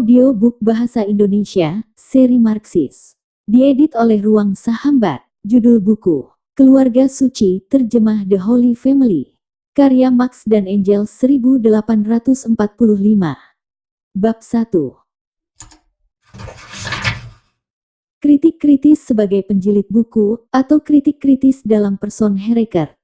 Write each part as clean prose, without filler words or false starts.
Audiobook Bahasa Indonesia, seri Marxis. Diedit oleh Ruang Sahambat. Judul buku, Keluarga Suci, terjemah The Holy Family. Karya Marx dan Engels 1845. Bab 1. Kritik kritis sebagai penjilid buku, atau kritik kritis dalam person Hereker.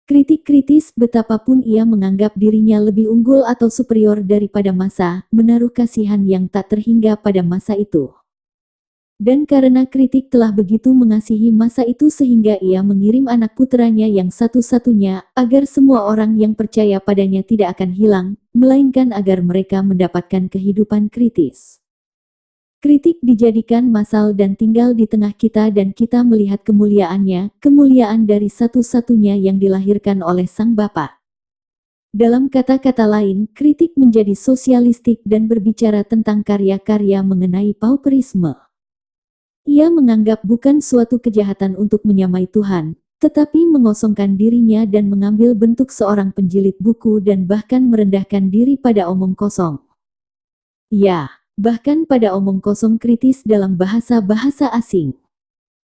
Kritik kritis betapapun ia menganggap dirinya lebih unggul atau superior daripada masa, menaruh kasihan yang tak terhingga pada masa itu. Dan karena kritik telah begitu mengasihi masa itu sehingga ia mengirim anak puteranya yang satu-satunya, agar semua orang yang percaya padanya tidak akan hilang, melainkan agar mereka mendapatkan kehidupan kritis. Kritik dijadikan masal dan tinggal di tengah kita dan kita melihat kemuliaannya, kemuliaan dari satu-satunya yang dilahirkan oleh Sang Bapa. Dalam kata-kata lain, kritik menjadi sosialistik dan berbicara tentang karya-karya mengenai pauperisme. Ia menganggap bukan suatu kejahatan untuk menyamai Tuhan, tetapi mengosongkan dirinya dan mengambil bentuk seorang penjilid buku dan bahkan merendahkan diri pada omong kosong. Ya, bahkan pada omong kosong kritis dalam bahasa-bahasa asing.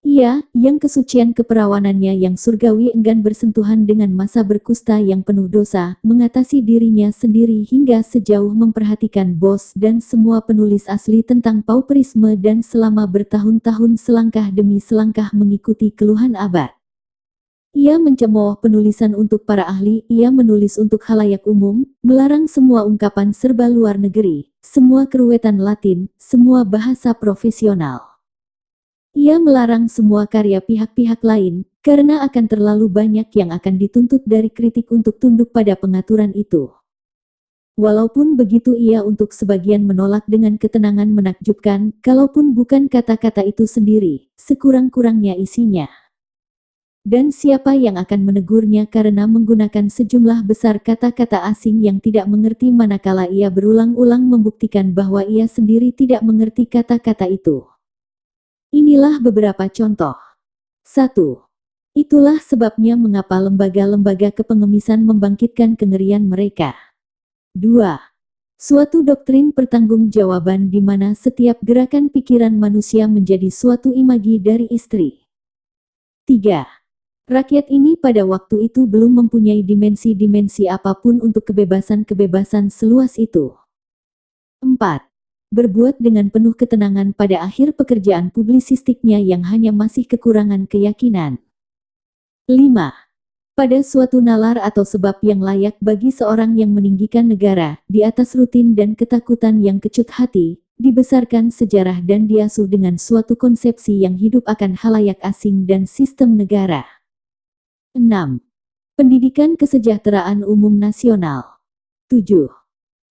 Ia, yang kesucian keperawanannya yang surgawi enggan bersentuhan dengan masa berkusta yang penuh dosa, mengatasi dirinya sendiri hingga sejauh memperhatikan Bos dan semua penulis asli tentang pauperisme dan selama bertahun-tahun selangkah demi selangkah mengikuti keluhan abad. Ia mencemooh penulisan untuk para ahli, ia menulis untuk khalayak umum, melarang semua ungkapan serba luar negeri, semua keruwetan Latin, semua bahasa profesional. Ia melarang semua karya pihak-pihak lain, karena akan terlalu banyak yang akan dituntut dari kritik untuk tunduk pada pengaturan itu. Walaupun begitu ia untuk sebagian menolak dengan ketenangan menakjubkan, kalaupun bukan kata-kata itu sendiri, sekurang-kurangnya isinya. Dan siapa yang akan menegurnya karena menggunakan sejumlah besar kata-kata asing yang tidak mengerti manakala ia berulang-ulang membuktikan bahwa ia sendiri tidak mengerti kata-kata itu. Inilah beberapa contoh. 1. Itulah sebabnya mengapa lembaga-lembaga kepengemisan membangkitkan kengerian mereka. 2. Suatu doktrin pertanggungjawaban di mana setiap gerakan pikiran manusia menjadi suatu imagi dari istri. 3. Rakyat ini pada waktu itu belum mempunyai dimensi-dimensi apapun untuk kebebasan-kebebasan seluas itu. 4. Berbuat dengan penuh ketenangan pada akhir pekerjaan publisistiknya yang hanya masih kekurangan keyakinan. 5. Pada suatu nalar atau sebab yang layak bagi seorang yang meninggikan negara, di atas rutin dan ketakutan yang kecut hati, dibesarkan sejarah dan diasuh dengan suatu konsepsi yang hidup akan halayak asing dan sistem negara. 6. Pendidikan kesejahteraan umum nasional. 7.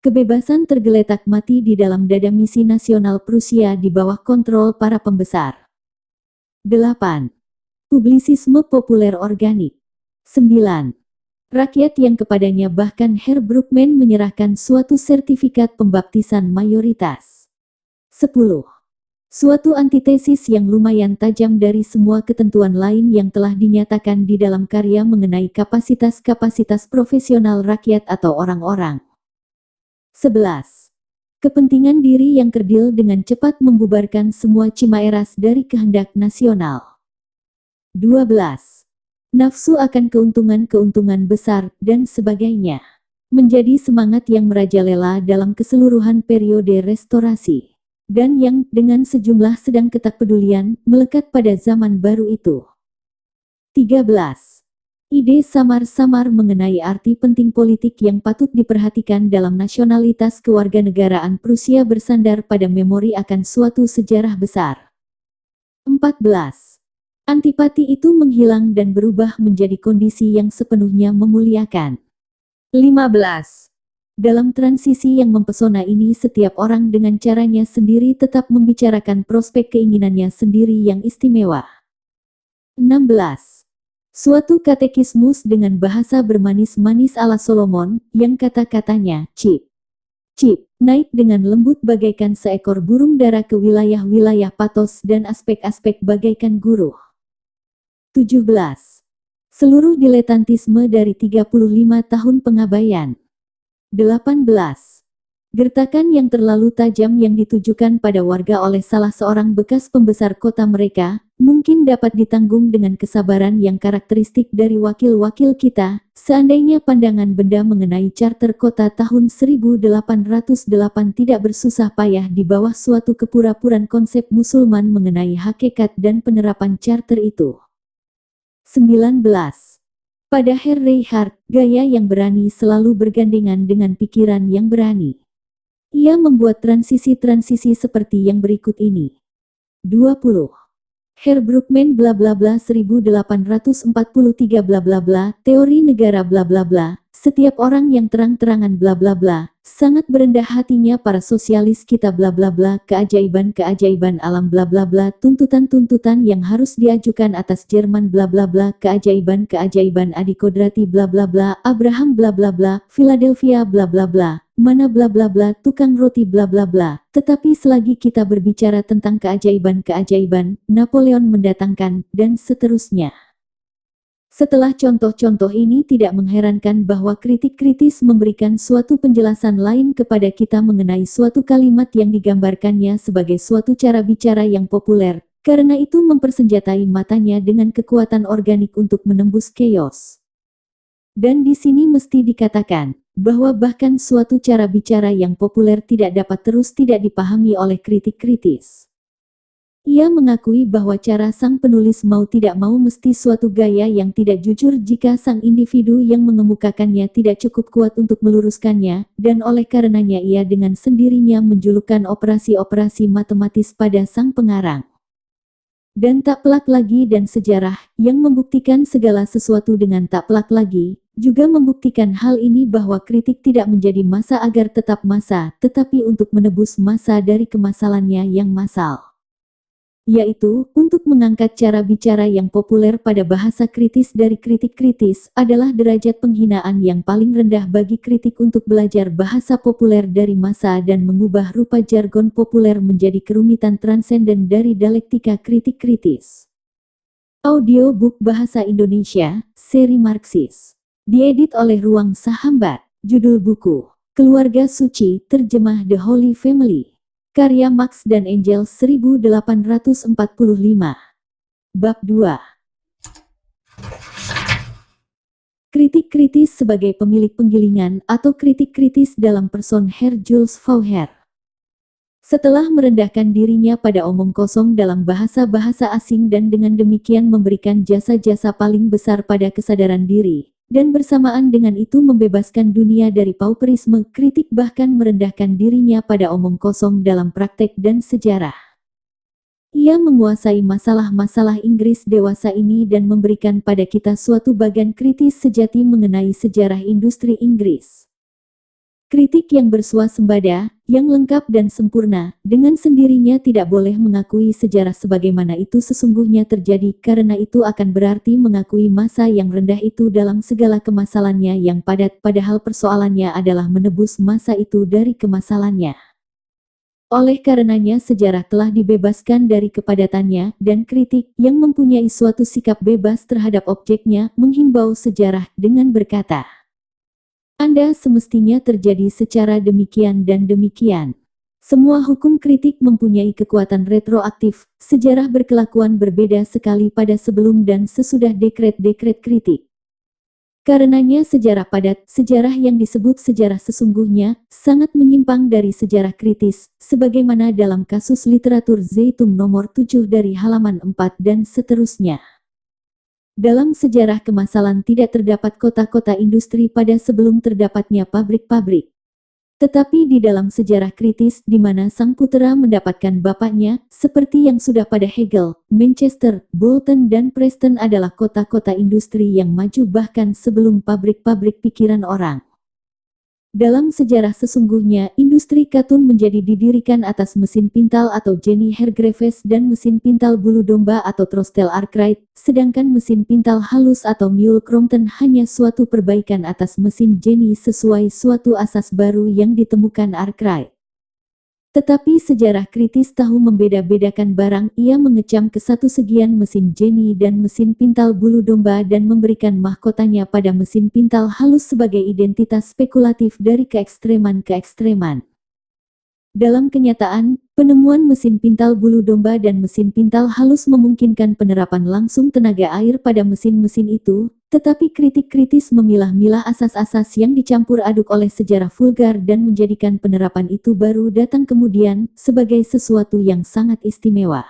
Kebebasan tergeletak mati di dalam dada misi nasional Prusia di bawah kontrol para pembesar. 8. Publisisme populer organik. 9. Rakyat yang kepadanya bahkan Herr Brookman menyerahkan suatu sertifikat pembaptisan mayoritas. 10. Suatu antitesis yang lumayan tajam dari semua ketentuan lain yang telah dinyatakan di dalam karya mengenai kapasitas-kapasitas profesional rakyat atau orang-orang. 11. Kepentingan diri yang kerdil dengan cepat membubarkan semua cimaeras dari kehendak nasional. 12. Nafsu akan keuntungan-keuntungan besar, dan sebagainya. Menjadi semangat yang merajalela dalam keseluruhan periode restorasi. Dan yang, dengan sejumlah sedang ketakpedulian, melekat pada zaman baru itu. 13. Ide samar-samar mengenai arti penting politik yang patut diperhatikan dalam nasionalitas kewarganegaraan Prusia bersandar pada memori akan suatu sejarah besar. 14. Antipati itu menghilang dan berubah menjadi kondisi yang sepenuhnya memuliakan. 15. Dalam transisi yang mempesona ini setiap orang dengan caranya sendiri tetap membicarakan prospek keinginannya sendiri yang istimewa. 16. Suatu katekismus dengan bahasa bermanis-manis ala Solomon, yang kata-katanya, cip, cip, naik dengan lembut bagaikan seekor burung dara ke wilayah-wilayah patos dan aspek-aspek bagaikan guruh. 17. Seluruh diletantisme dari 35 tahun pengabaian. 18. Gertakan yang terlalu tajam yang ditujukan pada warga oleh salah seorang bekas pembesar kota mereka, mungkin dapat ditanggung dengan kesabaran yang karakteristik dari wakil-wakil kita, seandainya pandangan benda mengenai charter kota tahun 1808 tidak bersusah payah di bawah suatu kepura-puran konsep musulman mengenai hakikat dan penerapan charter itu. 19. Pada Herr Reichardt, gaya yang berani selalu bergandengan dengan pikiran yang berani. Ia membuat transisi-transisi seperti yang berikut ini. 20. Herr Brookman bla bla bla 1843 bla bla bla, teori negara bla bla bla, setiap orang yang terang-terangan bla bla bla, sangat berendah hatinya para sosialis kita bla bla bla, keajaiban-keajaiban alam bla bla bla, tuntutan-tuntutan yang harus diajukan atas Jerman bla bla bla, keajaiban-keajaiban Adi Kodrati bla bla bla, Abraham bla bla bla, Philadelphia bla bla bla, mana bla bla bla, tukang roti bla bla bla. Tetapi selagi kita berbicara tentang keajaiban-keajaiban, Napoleon mendatangkan, dan seterusnya. Setelah contoh-contoh ini tidak mengherankan bahwa kritik kritis memberikan suatu penjelasan lain kepada kita mengenai suatu kalimat yang digambarkannya sebagai suatu cara bicara yang populer, karena itu mempersenjatai matanya dengan kekuatan organik untuk menembus chaos. Dan di sini mesti dikatakan, bahwa bahkan suatu cara bicara yang populer tidak dapat terus tidak dipahami oleh kritik kritis. Ia mengakui bahwa cara sang penulis mau tidak mau mesti suatu gaya yang tidak jujur jika sang individu yang mengemukakannya tidak cukup kuat untuk meluruskannya, dan oleh karenanya ia dengan sendirinya menjulukkan operasi-operasi matematis pada sang pengarang. Dan tak pelak lagi dan sejarah, yang membuktikan segala sesuatu dengan tak pelak lagi, juga membuktikan hal ini bahwa kritik tidak menjadi massa agar tetap massa, tetapi untuk menebus massa dari kemasalannya yang massal. Yaitu, untuk mengangkat cara bicara yang populer pada bahasa kritis dari kritik kritis, adalah derajat penghinaan yang paling rendah bagi kritik untuk belajar bahasa populer dari massa dan mengubah rupa jargon populer menjadi kerumitan transenden dari dialektika kritik kritis. Audiobook Bahasa Indonesia, seri Marxis. Diedit oleh Ruang Sahambat. Judul buku, Keluarga Suci, terjemah The Holy Family. Karya Marx dan Engels 1845. Bab 2. Kritik kritis sebagai pemilik penggilingan atau kritik kritis dalam person Herr Jules Faucher. Setelah merendahkan dirinya pada omong kosong dalam bahasa-bahasa asing dan dengan demikian memberikan jasa-jasa paling besar pada kesadaran diri, dan bersamaan dengan itu membebaskan dunia dari pauperisme, kritik bahkan merendahkan dirinya pada omong kosong dalam praktek dan sejarah. Ia menguasai masalah-masalah Inggris dewasa ini dan memberikan pada kita suatu bagan kritis sejati mengenai sejarah industri Inggris. Kritik yang bersuasembada, yang lengkap dan sempurna, dengan sendirinya tidak boleh mengakui sejarah sebagaimana itu sesungguhnya terjadi, karena itu akan berarti mengakui masa yang rendah itu dalam segala kemasalannya yang padat, padahal persoalannya adalah menebus masa itu dari kemasalannya. Oleh karenanya sejarah telah dibebaskan dari kepadatannya, dan kritik, yang mempunyai suatu sikap bebas terhadap objeknya, menghimbau sejarah, dengan berkata, Anda semestinya terjadi secara demikian dan demikian. Semua hukum kritik mempunyai kekuatan retroaktif, sejarah berkelakuan berbeda sekali pada sebelum dan sesudah dekret-dekret kritik. Karenanya sejarah padat, sejarah yang disebut sejarah sesungguhnya, sangat menyimpang dari sejarah kritis, sebagaimana dalam kasus literatur Zeitung nomor 7 dari halaman 4 dan seterusnya. Dalam sejarah kemasalan tidak terdapat kota-kota industri pada sebelum terdapatnya pabrik-pabrik. Tetapi di dalam sejarah kritis di mana sang putera mendapatkan bapaknya, seperti yang sudah pada Hegel, Manchester, Bolton dan Preston adalah kota-kota industri yang maju bahkan sebelum pabrik-pabrik pikiran orang. Dalam sejarah sesungguhnya, industri katun menjadi didirikan atas mesin pintal atau Jenny Hargreaves dan mesin pintal bulu domba atau Trostel Arkwright, sedangkan mesin pintal halus atau Mule Crompton hanya suatu perbaikan atas mesin Jenny sesuai suatu asas baru yang ditemukan Arkwright. Tetapi sejarah kritis tahu membeda-bedakan barang, ia mengecam ke satu segian mesin Jenny dan mesin pintal bulu domba dan memberikan mahkotanya pada mesin pintal halus sebagai identitas spekulatif dari keekstreman-keekstreman. Dalam kenyataan, penemuan mesin pintal bulu domba dan mesin pintal halus memungkinkan penerapan langsung tenaga air pada mesin-mesin itu, tetapi kritik kritis memilah-milah asas-asas yang dicampur aduk oleh sejarah vulgar dan menjadikan penerapan itu baru datang kemudian, sebagai sesuatu yang sangat istimewa.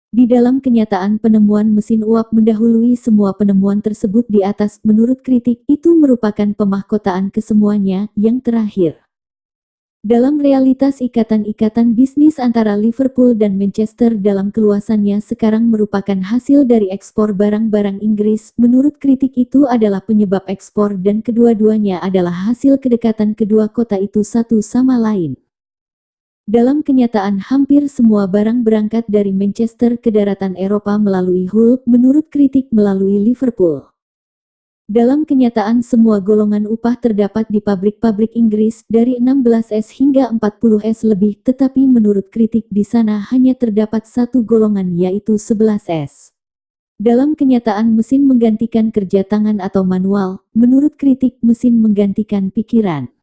Di dalam kenyataan penemuan mesin uap mendahului semua penemuan tersebut di atas. Menurut kritik, itu merupakan pemahkotaan kesemuanya yang terakhir. Dalam realitas ikatan-ikatan bisnis antara Liverpool dan Manchester dalam keluasannya sekarang merupakan hasil dari ekspor barang-barang Inggris. Menurut kritik itu adalah penyebab ekspor dan kedua-duanya adalah hasil kedekatan kedua kota itu satu sama lain. Dalam kenyataan hampir semua barang berangkat dari Manchester ke daratan Eropa melalui Hull, menurut kritik melalui Liverpool. Dalam kenyataan semua golongan upah terdapat di pabrik-pabrik Inggris dari 16S hingga 40S lebih, tetapi menurut kritik di sana hanya terdapat satu golongan yaitu 11S. Dalam kenyataan mesin menggantikan kerja tangan atau manual, menurut kritik mesin menggantikan pikiran.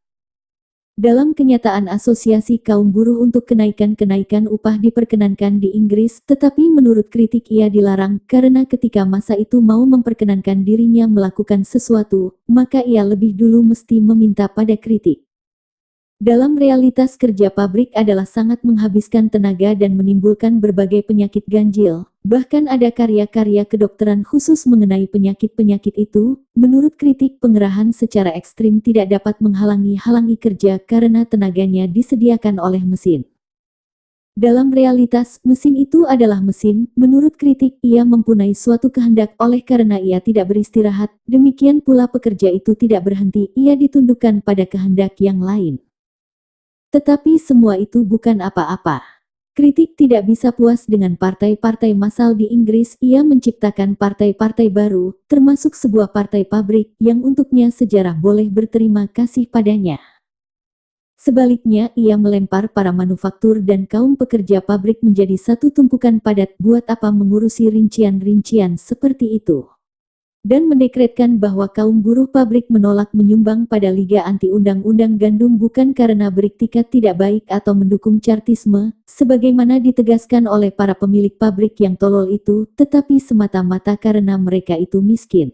Dalam kenyataan asosiasi kaum buruh untuk kenaikan-kenaikan upah diperkenankan di Inggris, tetapi menurut kritik ia dilarang, karena ketika masa itu mau memperkenankan dirinya melakukan sesuatu, maka ia lebih dulu mesti meminta pada kritik. Dalam realitas kerja pabrik adalah sangat menghabiskan tenaga dan menimbulkan berbagai penyakit ganjil. Bahkan ada karya-karya kedokteran khusus mengenai penyakit-penyakit itu. Menurut kritik, pengerahan secara ekstrim tidak dapat menghalangi kerja karena tenaganya disediakan oleh mesin. Dalam realitas, mesin itu adalah mesin. Menurut kritik, ia mempunyai suatu kehendak oleh karena ia tidak beristirahat. Demikian pula pekerja itu tidak berhenti, ia ditundukkan pada kehendak yang lain. Tetapi semua itu bukan apa-apa. Kritik tidak bisa puas dengan partai-partai massal di Inggris. Ia menciptakan partai-partai baru, termasuk sebuah partai pabrik, yang untuknya sejarah boleh berterima kasih padanya. Sebaliknya, ia melempar para manufaktur dan kaum pekerja pabrik menjadi satu tumpukan padat. Buat apa mengurusi rincian-rincian seperti itu? Dan mendekretkan bahwa kaum buruh pabrik menolak menyumbang pada Liga Anti Undang-Undang Gandum bukan karena beriktikat tidak baik atau mendukung Chartisme, sebagaimana ditegaskan oleh para pemilik pabrik yang tolol itu, tetapi semata-mata karena mereka itu miskin.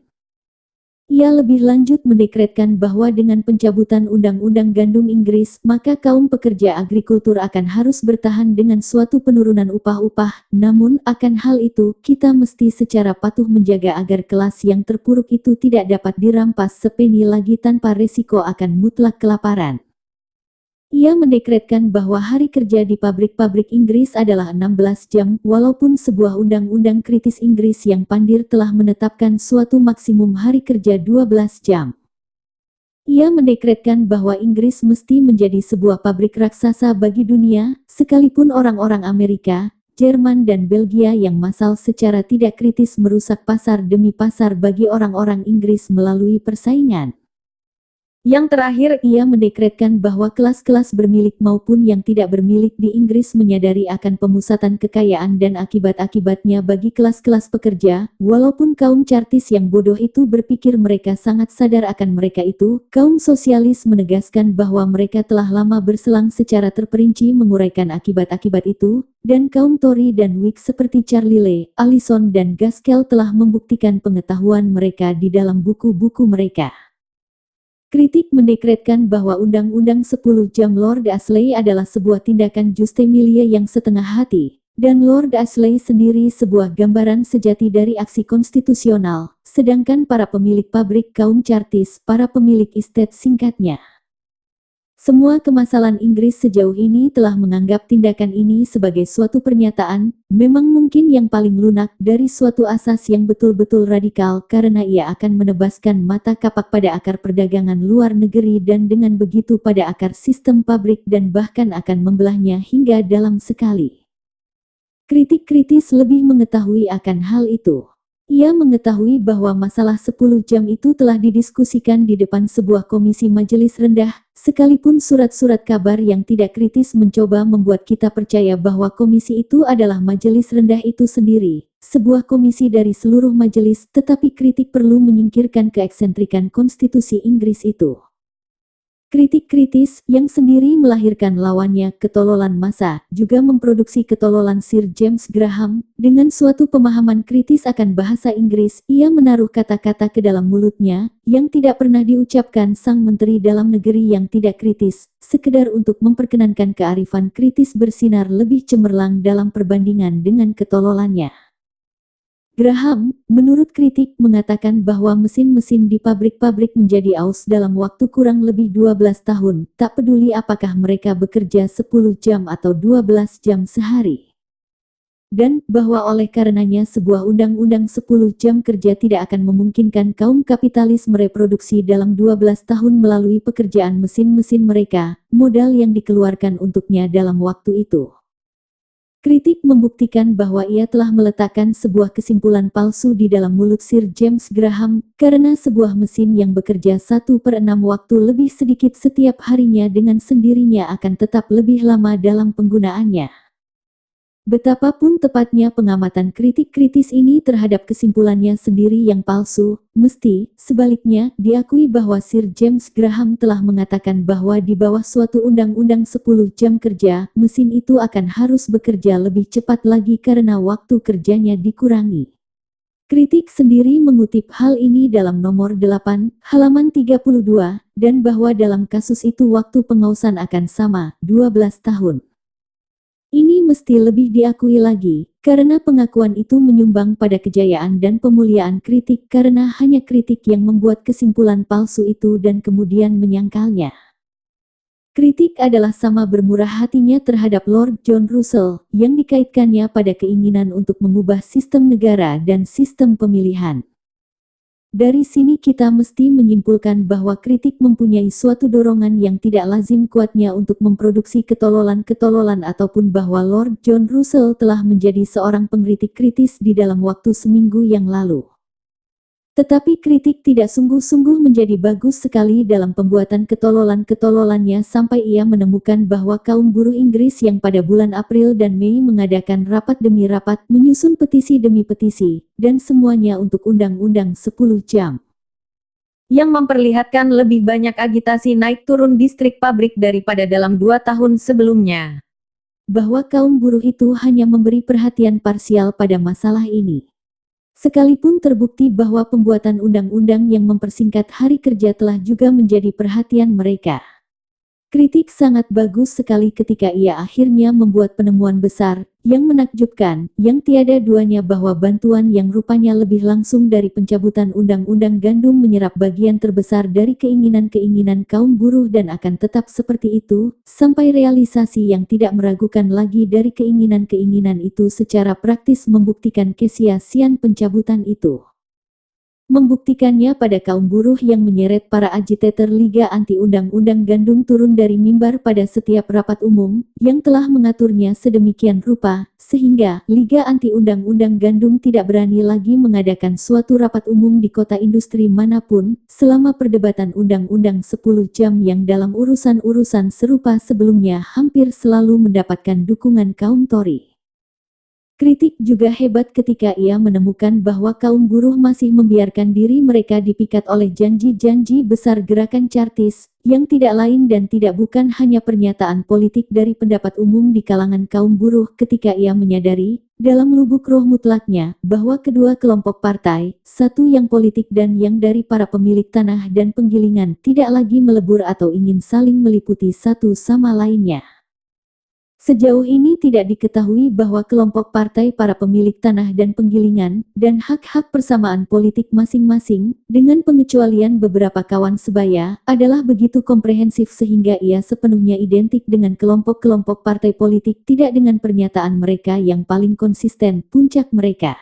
Ia lebih lanjut mendekretkan bahwa dengan pencabutan Undang-Undang Gandum Inggris, maka kaum pekerja agrikultur akan harus bertahan dengan suatu penurunan upah-upah. Namun, akan hal itu, kita mesti secara patuh menjaga agar kelas yang terpuruk itu tidak dapat dirampas sepeni lagi tanpa resiko akan mutlak kelaparan. Ia mendekretkan bahwa hari kerja di pabrik-pabrik Inggris adalah 16 jam, walaupun sebuah undang-undang kritis Inggris yang pandir telah menetapkan suatu maksimum hari kerja 12 jam. Ia mendekretkan bahwa Inggris mesti menjadi sebuah pabrik raksasa bagi dunia, sekalipun orang-orang Amerika, Jerman dan Belgia yang massal secara tidak kritis merusak pasar demi pasar bagi orang-orang Inggris melalui persaingan. Yang terakhir, ia mendekretkan bahwa kelas-kelas bermilik maupun yang tidak bermilik di Inggris menyadari akan pemusatan kekayaan dan akibat-akibatnya bagi kelas-kelas pekerja. Walaupun kaum Chartis yang bodoh itu berpikir mereka sangat sadar akan mereka itu, kaum sosialis menegaskan bahwa mereka telah lama berselang secara terperinci menguraikan akibat-akibat itu, dan kaum Tory dan Whig seperti Charlie Lee, Allison dan Gaskell telah membuktikan pengetahuan mereka di dalam buku-buku mereka. Kritik mendekretkan bahwa Undang-Undang 10 Jam Lord Ashley adalah sebuah tindakan juste milieu yang setengah hati, dan Lord Ashley sendiri sebuah gambaran sejati dari aksi konstitusional, sedangkan para pemilik pabrik kaum Chartis, para pemilik estate singkatnya. Semua kemasalan Inggris sejauh ini telah menganggap tindakan ini sebagai suatu pernyataan, memang mungkin yang paling lunak dari suatu asas yang betul-betul radikal karena ia akan menebaskan mata kapak pada akar perdagangan luar negeri dan dengan begitu pada akar sistem pabrik dan bahkan akan membelahnya hingga dalam sekali. Kritik kritis lebih mengetahui akan hal itu. Ia mengetahui bahwa masalah 10 jam itu telah didiskusikan di depan sebuah komisi majelis rendah, sekalipun surat-surat kabar yang tidak kritis mencoba membuat kita percaya bahwa komisi itu adalah majelis rendah itu sendiri, sebuah komisi dari seluruh majelis, tetapi kritik perlu menyingkirkan keeksentrikan konstitusi Inggris itu. Kritik kritis yang sendiri melahirkan lawannya ketololan massa juga memproduksi ketololan Sir James Graham. Dengan suatu pemahaman kritis akan bahasa Inggris, ia menaruh kata-kata ke dalam mulutnya yang tidak pernah diucapkan sang Menteri Dalam Negeri yang tidak kritis, sekedar untuk memperkenankan kearifan kritis bersinar lebih cemerlang dalam perbandingan dengan ketololannya. Graham, menurut kritik, mengatakan bahwa mesin-mesin di pabrik-pabrik menjadi aus dalam waktu kurang lebih 12 tahun, tak peduli apakah mereka bekerja 10 jam atau 12 jam sehari. Dan, bahwa oleh karenanya sebuah undang-undang 10 jam kerja tidak akan memungkinkan kaum kapitalis mereproduksi dalam 12 tahun melalui pekerjaan mesin-mesin mereka, modal yang dikeluarkan untuknya dalam waktu itu. Kritik membuktikan bahwa ia telah meletakkan sebuah kesimpulan palsu di dalam mulut Sir James Graham, karena sebuah mesin yang bekerja 1/6 waktu lebih sedikit setiap harinya dengan sendirinya akan tetap lebih lama dalam penggunaannya. Betapapun tepatnya pengamatan kritik kritis ini terhadap kesimpulannya sendiri yang palsu, mesti, sebaliknya, diakui bahwa Sir James Graham telah mengatakan bahwa di bawah suatu undang-undang 10 jam kerja, mesin itu akan harus bekerja lebih cepat lagi karena waktu kerjanya dikurangi. Kritik sendiri mengutip hal ini dalam nomor 8, halaman 32, dan bahwa dalam kasus itu waktu pengausan akan sama, 12 tahun. Ini mesti lebih diakui lagi, karena pengakuan itu menyumbang pada kejayaan dan pemuliaan kritik karena hanya kritik yang membuat kesimpulan palsu itu dan kemudian menyangkalnya. Kritik adalah sama bermurah hatinya terhadap Lord John Russell, yang dikaitkannya pada keinginan untuk mengubah sistem negara dan sistem pemilihan. Dari sini kita mesti menyimpulkan bahwa kritik mempunyai suatu dorongan yang tidak lazim kuatnya untuk memproduksi ketololan-ketololan ataupun bahwa Lord John Russell telah menjadi seorang pengkritik kritis di dalam waktu seminggu yang lalu. Tetapi kritik tidak sungguh-sungguh menjadi bagus sekali dalam pembuatan ketololan-ketololannya sampai ia menemukan bahwa kaum buruh Inggris yang pada bulan April dan Mei mengadakan rapat demi rapat, menyusun petisi demi petisi, dan semuanya untuk undang-undang 10 jam. Yang memperlihatkan lebih banyak agitasi naik turun distrik pabrik daripada dalam 2 tahun sebelumnya. Bahwa kaum buruh itu hanya memberi perhatian parsial pada masalah ini. Sekalipun terbukti bahwa pembuatan undang-undang yang mempersingkat hari kerja telah juga menjadi perhatian mereka. Kritik sangat bagus sekali ketika ia akhirnya membuat penemuan besar, yang menakjubkan, yang tiada duanya bahwa bantuan yang rupanya lebih langsung dari pencabutan undang-undang gandum menyerap bagian terbesar dari keinginan-keinginan kaum buruh dan akan tetap seperti itu, sampai realisasi yang tidak meragukan lagi dari keinginan-keinginan itu secara praktis membuktikan kesia-siaan pencabutan itu. Membuktikannya pada kaum buruh yang menyeret para agitator Liga Anti Undang-Undang Gandum turun dari mimbar pada setiap rapat umum, yang telah mengaturnya sedemikian rupa, sehingga Liga Anti Undang-Undang Gandum tidak berani lagi mengadakan suatu rapat umum di kota industri manapun, selama perdebatan Undang-Undang 10 jam yang dalam urusan-urusan serupa sebelumnya hampir selalu mendapatkan dukungan kaum Tory. Kritik juga hebat ketika ia menemukan bahwa kaum buruh masih membiarkan diri mereka dipikat oleh janji-janji besar gerakan Chartis, yang tidak lain dan tidak bukan hanya pernyataan politik dari pendapat umum di kalangan kaum buruh ketika ia menyadari, dalam lubuk roh mutlaknya, bahwa kedua kelompok partai, satu yang politik dan yang dari para pemilik tanah dan penggilingan tidak lagi melebur atau ingin saling meliputi satu sama lainnya. Sejauh ini tidak diketahui bahwa kelompok partai para pemilik tanah dan penggilingan, dan hak-hak persamaan politik masing-masing, dengan pengecualian beberapa kawan sebaya, adalah begitu komprehensif sehingga ia sepenuhnya identik dengan kelompok-kelompok partai politik tidak dengan pernyataan mereka yang paling konsisten, puncak mereka.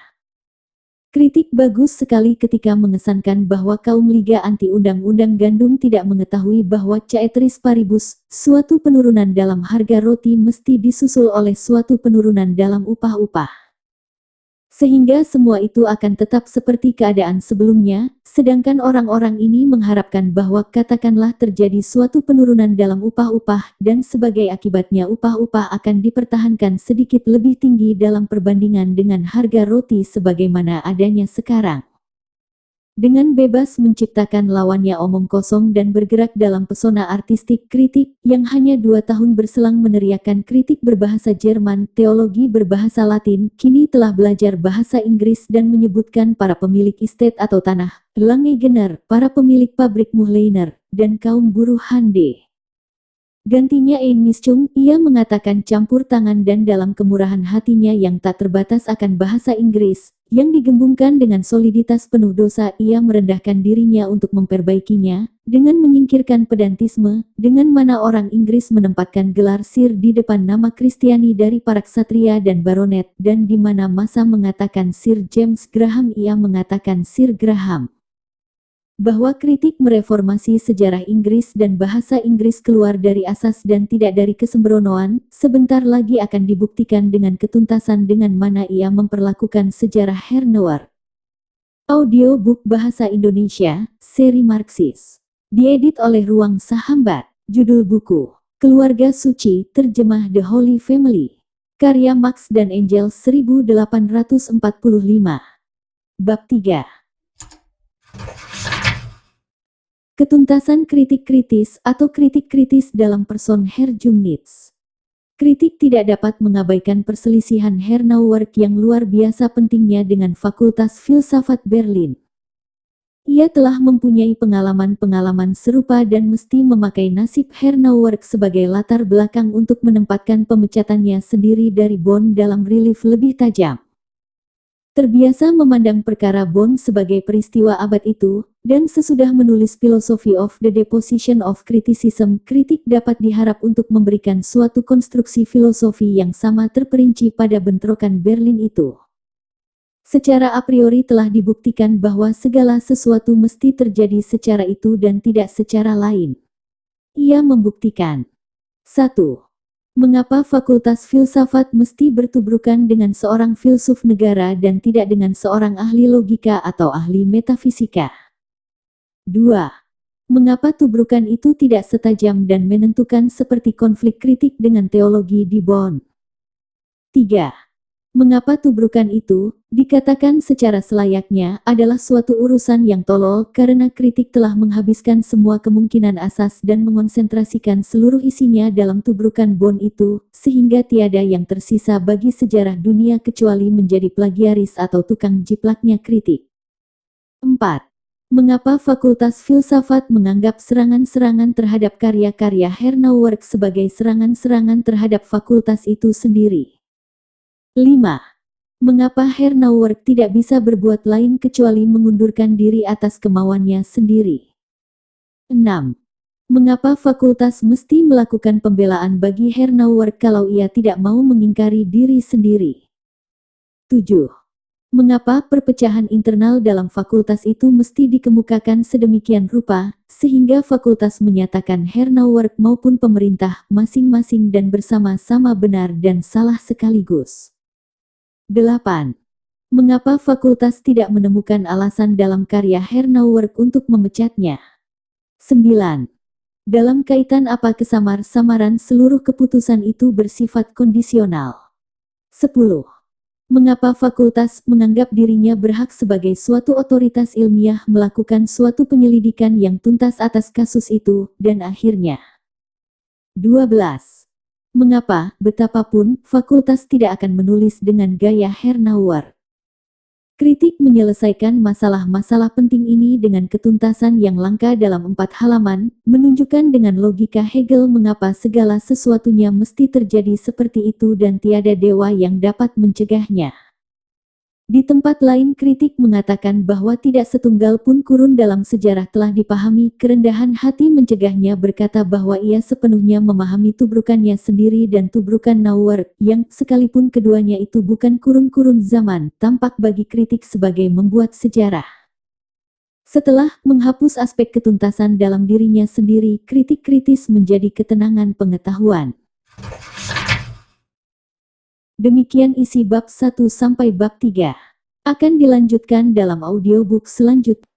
Kritik bagus sekali ketika mengesankan bahwa kaum Liga Anti Undang-Undang Gandum tidak mengetahui bahwa ceteris paribus, suatu penurunan dalam harga roti mesti disusul oleh suatu penurunan dalam upah-upah. Sehingga semua itu akan tetap seperti keadaan sebelumnya, sedangkan orang-orang ini mengharapkan bahwa katakanlah terjadi suatu penurunan dalam upah-upah, dan sebagai akibatnya upah-upah akan dipertahankan sedikit lebih tinggi dalam perbandingan dengan harga roti sebagaimana adanya sekarang. Dengan bebas menciptakan lawannya omong kosong dan bergerak dalam pesona artistik kritik yang hanya 2 tahun berselang meneriakan kritik berbahasa Jerman, teologi berbahasa Latin, kini telah belajar bahasa Inggris dan menyebutkan para pemilik estate atau tanah, Langegener, para pemilik pabrik Muhleiner, dan kaum buruh Hande. Gantinya Ein Mischung, ia mengatakan campur tangan dan dalam kemurahan hatinya yang tak terbatas akan bahasa Inggris, yang digembungkan dengan soliditas penuh dosa, ia merendahkan dirinya untuk memperbaikinya, dengan menyingkirkan pedantisme, dengan mana orang Inggris menempatkan gelar Sir di depan nama Kristiani dari para ksatria dan baronet, dan di mana masa mengatakan Sir James Graham ia mengatakan Sir Graham. Bahwa kritik mereformasi sejarah Inggris dan bahasa Inggris keluar dari asas dan tidak dari kesembronoan, sebentar lagi akan dibuktikan dengan ketuntasan dengan mana ia memperlakukan sejarah Hernauer. Audiobook Bahasa Indonesia, seri Marxis. Diedit oleh Ruang Sahambat. Judul buku, Keluarga Suci, terjemah The Holy Family. Karya Marx dan Engels 1845. Bab 3. Ketuntasan kritik kritis atau kritik kritis dalam person Herjungnitz. Kritik tidak dapat mengabaikan perselisihan Hernauer yang luar biasa pentingnya dengan Fakultas Filsafat Berlin. Ia telah mempunyai pengalaman-pengalaman serupa dan mesti memakai nasib Hernauer sebagai latar belakang untuk menempatkan pemecatannya sendiri dari Bonn dalam relief lebih tajam. Terbiasa memandang perkara Bonn sebagai peristiwa abad itu, dan sesudah menulis Philosophy of the Deposition of Criticism, kritik dapat diharap untuk memberikan suatu konstruksi filosofi yang sama terperinci pada bentrokan Berlin itu. Secara a priori telah dibuktikan bahwa segala sesuatu mesti terjadi secara itu dan tidak secara lain. Ia membuktikan 1. Mengapa Fakultas Filsafat mesti bertubrukan dengan seorang filsuf negara dan tidak dengan seorang ahli logika atau ahli metafisika? 2. Mengapa tubrukan itu tidak setajam dan menentukan seperti konflik kritik dengan teologi di Bonn? 3. Mengapa tubrukan itu, dikatakan secara selayaknya, adalah suatu urusan yang tolol karena kritik telah menghabiskan semua kemungkinan asas dan mengonsentrasikan seluruh isinya dalam tubrukan Bonn itu, sehingga tiada yang tersisa bagi sejarah dunia kecuali menjadi plagiaris atau tukang jiplaknya kritik. 4. Mengapa Fakultas Filsafat menganggap serangan-serangan terhadap karya-karya Hernauer sebagai serangan-serangan terhadap fakultas itu sendiri? 5. Mengapa Hernauer tidak bisa berbuat lain kecuali mengundurkan diri atas kemauannya sendiri? 6. Mengapa fakultas mesti melakukan pembelaan bagi Hernauer kalau ia tidak mau mengingkari diri sendiri? 7. Mengapa perpecahan internal dalam fakultas itu mesti dikemukakan sedemikian rupa, sehingga fakultas menyatakan Hernauer maupun pemerintah masing-masing dan bersama-sama benar dan salah sekaligus? 8. Mengapa fakultas tidak menemukan alasan dalam karya Hernauer untuk memecatnya? 9. Dalam kaitan apa kesamar-samaran seluruh keputusan itu bersifat kondisional? 10. Mengapa fakultas menganggap dirinya berhak sebagai suatu otoritas ilmiah melakukan suatu penyelidikan yang tuntas atas kasus itu, dan akhirnya? 12. Mengapa, betapapun, fakultas tidak akan menulis dengan gaya Hernauer? Kritik menyelesaikan masalah-masalah penting ini dengan ketuntasan yang langka dalam 4 halaman, menunjukkan dengan logika Hegel mengapa segala sesuatunya mesti terjadi seperti itu dan tiada dewa yang dapat mencegahnya. Di tempat lain kritik mengatakan bahwa tidak setunggal pun kurun dalam sejarah telah dipahami, kerendahan hati mencegahnya berkata bahwa ia sepenuhnya memahami tubrukannya sendiri dan tubrukan Nauer, yang, sekalipun keduanya itu bukan kurun-kurun zaman, tampak bagi kritik sebagai membuat sejarah. Setelah menghapus aspek ketuntasan dalam dirinya sendiri, kritik kritis menjadi ketenangan pengetahuan. Demikian isi bab 1 sampai bab 3. Akan dilanjutkan dalam audiobook selanjutnya.